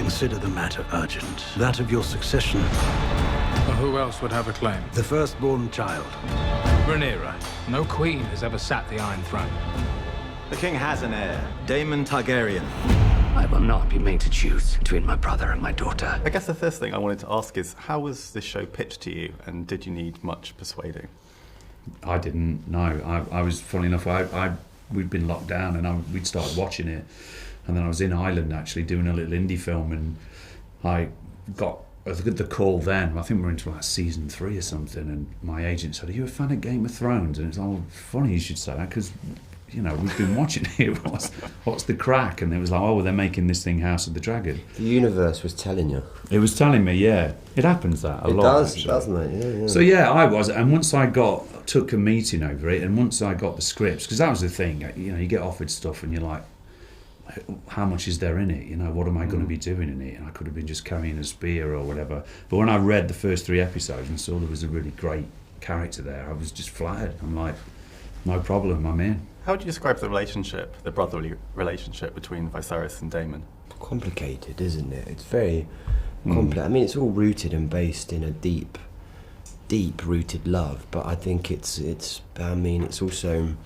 consider the matter urgent. That of your succession. Well, who else would have a claim? The firstborn child. Rhaenyra. No queen has ever sat the Iron Throne. The king has an heir, Daemon Targaryen. I will not be made to choose between my brother and my daughter. I guess the first thing I wanted to ask is, how was this show pitched to you, and did you need much persuading? I didn't know. I was, funny enough, we'd been locked down and we'd started watching it. And then I was in Ireland actually doing a little indie film, and I got the call then. I think we were into like season 3 or something, and my agent said, "Are you a fan of Game of Thrones?" And it's like, "Oh, funny you should say that, because you know we've been watching it. What's the crack?" And it was like, "Oh, well, they're making this thing House of the Dragon." The universe was telling you. It was telling me, yeah. It happens that a lot. It does, actually. doesn't it? Yeah. So yeah, I was, and once I took a meeting over it, and once I got the scripts, because that was the thing, you know, you get offered stuff and you're like, how much is there in it? You know, what am I going to be doing in it? And I could have been just carrying a spear or whatever. But when I read the first 3 episodes and saw there was a really great character there, I was just flattered. I'm like, no problem, I'm in. How would you describe the brotherly relationship between Viserys and Daemon? Complicated, isn't it? It's very complex. I mean, it's all rooted and based in a deep-rooted love. But I think it's also,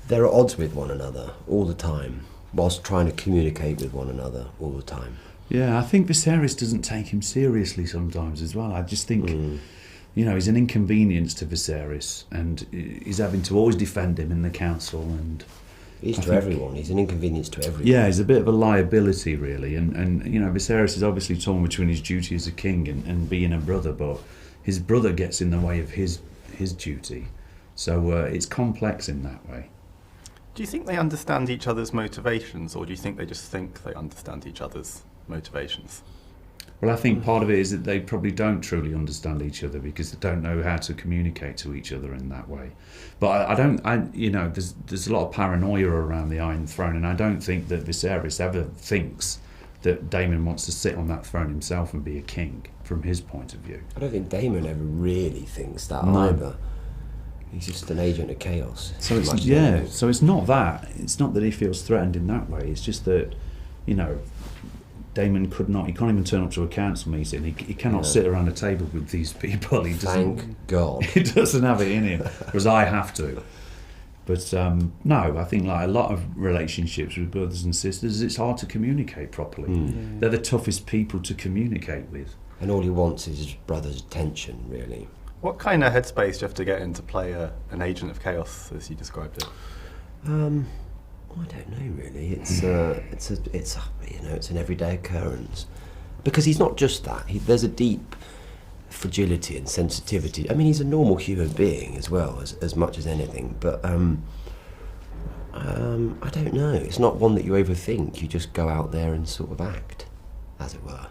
they're at odds with one another all the time, whilst trying to communicate with one another all the time. Yeah, I think Viserys doesn't take him seriously sometimes as well. I just think, you know, he's an inconvenience to Viserys, and he's having to always defend him in the council. And he's to everyone. He's an inconvenience to everyone. Yeah, he's a bit of a liability, really. And you know, Viserys is obviously torn between his duty as a king and being a brother, but his brother gets in the way of his duty. So it's complex in that way. Do you think they understand each other's motivations, or do you think they just think they understand each other's motivations? Well, I think part of it is that they probably don't truly understand each other because they don't know how to communicate to each other in that way. But there's a lot of paranoia around the Iron Throne, and I don't think that Viserys ever thinks that Daemon wants to sit on that throne himself and be a king from his point of view. I don't think Daemon ever really thinks that No. either. He's just an agent of chaos. So it's not that. It's not that he feels threatened in that way. It's just that, you know, Daemon he can't even turn up to a council meeting. He cannot sit around a table with these people. He doesn't. Thank God. He doesn't have it in him, whereas I have to. But no, I think like a lot of relationships with brothers and sisters, it's hard to communicate properly. They're the toughest people to communicate with. And all he wants is his brother's attention, really. What kind of headspace do you have to get in to play an agent of chaos, as you described it? I don't know really. It's an everyday occurrence, because he's not just that. There's a deep fragility and sensitivity. I mean, he's a normal human being as well, as much as anything. But I don't know. It's not one that you overthink. You just go out there and sort of act, as it were.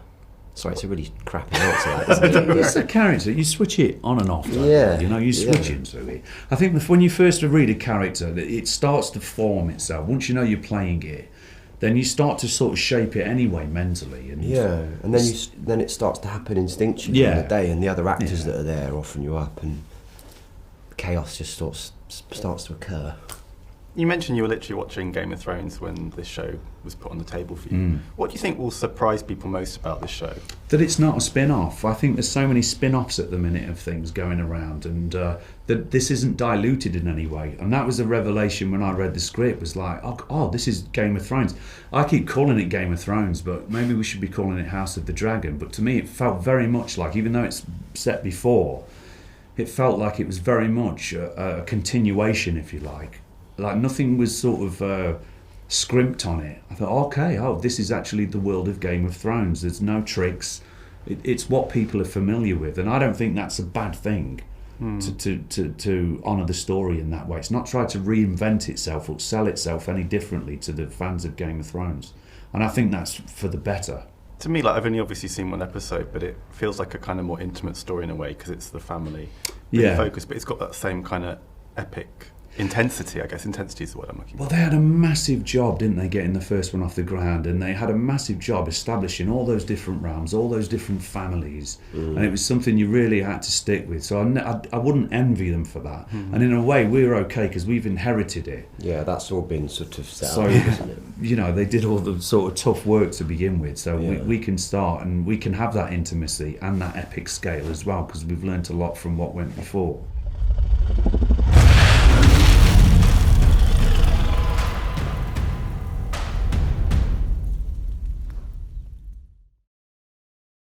Sorry, it's a really crappy answer, that, isn't it? It's a character. You switch it on and off. Yeah. You know, you switch into it. I think when you first read a character, it starts to form itself. Once you know you're playing it, then you start to sort of shape it anyway mentally. And and then it starts to happen instinctually on the day, and the other actors that are there often you up, and chaos just starts to occur. You mentioned you were literally watching Game of Thrones when this show was put on the table for you. What do you think will surprise people most about this show? That it's not a spin-off. I think there's so many spin-offs at the minute of things going around, and that this isn't diluted in any way. And that was a revelation when I read the script. Was like, oh, this is Game of Thrones. I keep calling it Game of Thrones, but maybe we should be calling it House of the Dragon. But to me, it felt very much like, even though it's set before, it felt like it was very much a continuation, if you like. Like nothing was sort of scrimped on it. I thought, this is actually the world of Game of Thrones. There's no tricks. It's what people are familiar with, and I don't think that's a bad thing to honour the story in that way. It's not try to reinvent itself or sell itself any differently to the fans of Game of Thrones, and I think that's for the better. To me, like, I've only obviously seen one episode, but it feels like a kind of more intimate story in a way, because it's the family focus, but it's got that same kind of epic intensity, I guess. Intensity is the word I'm looking for. Well, they had a massive job, didn't they, getting the first one off the ground, and they had a massive job establishing all those different realms, all those different families, and it was something you really had to stick with. So I wouldn't envy them for that. And in a way, we're okay because we've inherited it. Yeah, that's all been sort of set So, up, isn't it? you know, they did all the sort of tough work to begin with. So Yeah. we can start and we can have that intimacy and that epic scale as well, because we've learnt a lot from what went before.